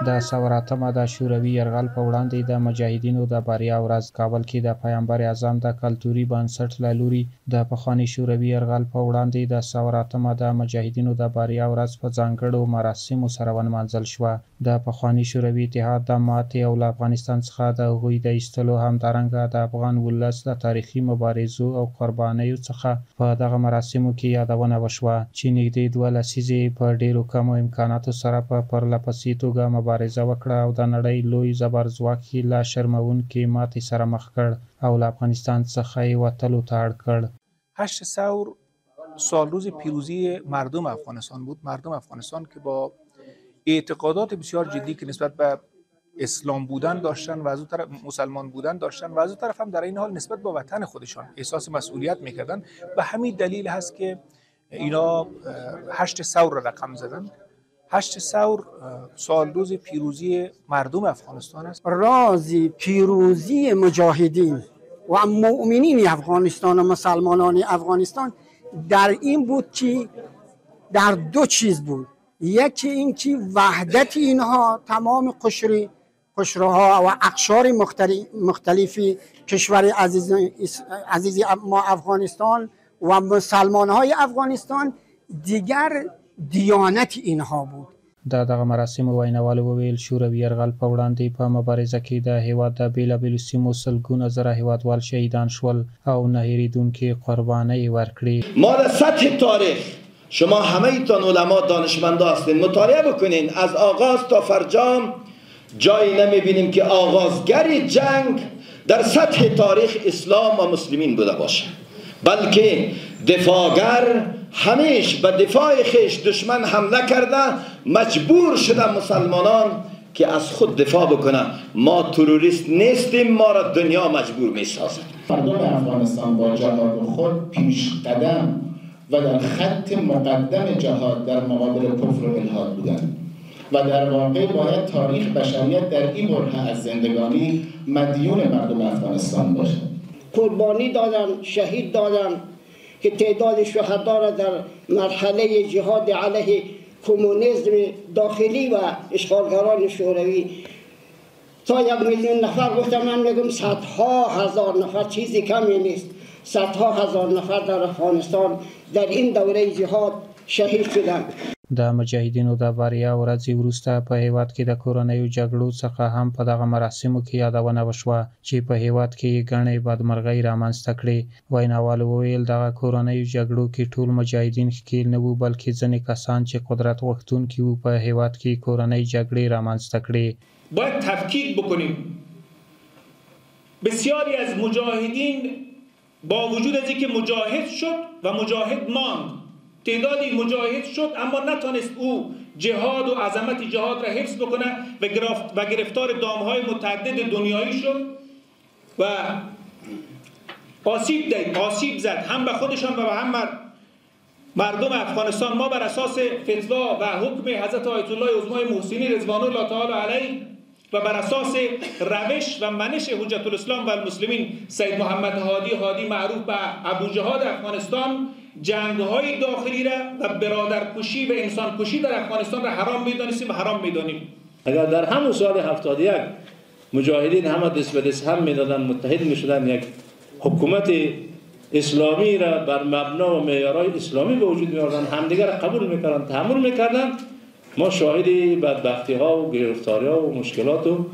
د ثوراتمه د شوروي یرغل په وړاندې د مجاهدینو د بریا ورځ کابل کې د پیغمبر اعظم د کلتوري بنسټ له لوري د پخواني شوروي یرغل په وړاندې د ثوراتمه د مجاهدینو د بریا ورځ په ځانګړو مراسمو سره ونمانځل شوه. د پخواني شوروي اتحاد د ماتې او له افغانستان څخه د هغوی د ایستلو همدارنګه د افغان ولس د تاریخي مبارزو او قربانیو څخه په دغه مراسمو کې یادونه وشوه چې نږدې 2 لسیزې په ډېرو کمو امکاناتو سره په پرلهپسې توګه مبارزه وکړه او د نړۍ لوی زبرځواک یې له شرموونکې ماتې سره مخ کړ او له افغانستان څخه یې وتلو ته اړ کړ. 8 ثور سال روز پیروزی مردم افغانستان بود. مردم افغانستان که با اعتقادات بسیار جدی که نسبت به اسلام بودن داشتن و از اون طرف مسلمان بودن داشتن و از اون طرف هم در این حال نسبت به وطن خودشان احساس مسئولیت میکردن و همین دلیل هست که اینا 8 ثور را رقم زدن. 8 ثور سال روز پیروزی مردم افغانستان است. راز پیروزی مجاهدین و مؤمنین افغانستان و مسلمانان افغانستان در این بود که در 2 چیز بود. یکی این که وحدت اینها تمام قشرها و اقشار مختلف کشور عزیز ما افغانستان و مسلمان های افغانستان دیگر دیانت اینها بود. دغه مراسم ویناوالو وویل شوروي یرغل په وړاندې په مبارزه کې د هیواد د بیلابیلو سیمو سلګونه زره هیوادوال شهیدان شول او نه هېرېدونکې قربانۍ ورکړې. ما در سطح تاریخ شما همه تان علما دانشمندا هستین، مطالعه بکنین از آغاز تا فرجام جایی نمیبینیم که آغازگر جنگ در سطح تاریخ اسلام و مسلمین بوده باشه، بلکه دفاعگر همیش به دفاع خیش دشمن حمله کرده مجبور شده مسلمانان که از خود دفاع بکنه. ما تروریست نیستیم، ما را دنیا مجبور میسازد. مردم افغانستان با جهاد خود پیش قدم و در خط مقدم جهاد در مقابل کفر و الحاد بودند و در واقع باید تاریخ بشریت در این برهه از زندگانی مدیون مردم افغانستان باشه. قربانی دادن، شهید دادن که تعداد شهدا را در مرحله جهاد علیه کمونیسم داخلی و اشغالگران شوروی تا 1 میلیون نفر گفتم، من میگم صدها هزار نفر چیزی کمی نیست. صدها هزار نفر در افغانستان در این دوره جهاد شهید شدند. د مجاهدینو د بریا ورځې وروسته په هیواد کې د کورنیو جګړو څخه هم په دغه مراسمو کې یادونه وشوه چې په هیواد کې ګڼې بدمرغۍ رامنځته کړې. ویناوالو وویل دغه کورنیو جګړو کې ټول مجاهدین ښکېل نه وو، بلکې ځینې کسان چې قدرت غوښتونکي وو په هیواد کې کورنۍ جګړې رامنځته کړې. باید تفکیک بکنیم. بسیاری از مجاهدین با وجود از اینکه مجاهد شد و مجاهد ماند، تعدادی مجاهد شد اما نتونست او جهاد و عظمت جهاد را حفظ بکنه و گرفتار دامهای متعدد دنیایی شد و آسیب زد هم به خودشان و به هم مردم افغانستان. ما بر اساس فتوا و حکم حضرت آیت الله عظمای محسنی رضوان الله تعالی علیه و بر اساس روش و منش حجت الاسلام و المسلمین سید محمد هادی معروف به ابو جهاد افغانستان جنگ‌های داخلی را و برادرکشی و انسانکشی در افغانستان را حرام می‌دانستیم و حرام می‌دانیم. اگر در همون سال 71 مجاهدین همه دست به دست هم می‌دادن، متحد می‌شدن، یک حکومت اسلامی را بر مبنا و معیارهای اسلامی به وجود می‌آوردن، همدیگر را قبول می‌کردن، تحمل می‌کردن، ما شاهد بدبختی‌ها و گرفتاری‌ها و مشکلات و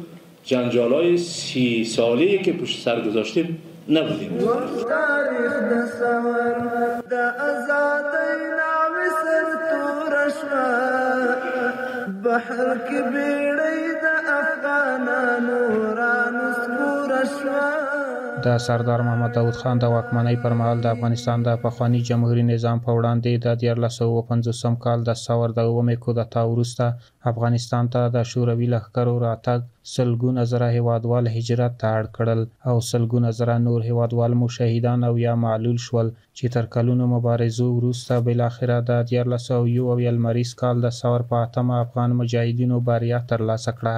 جنجال‌های 30 ساله‌ای که پشت سر گذاشتیم نبودیم. د سردار محمد داود خان د واکمنۍ پر مهال د افغانستان د پخواني جمهوري نظام په وړاندې د 1950 کال د ثور د 9 کودتا وروسته افغانستان ته د شوروي لښکرو راتګ سلګونه زره هیوادوال هجرت ته اړ کړل او سلګونه زره نور هیوادوال مو شهیدان او یا معلول شول چې تر کلونو مبارزو وروسته بالاخره د 1901 لمریز کال د ثور په 8 افغان مجاهدینو بریا ترلاسه کړه.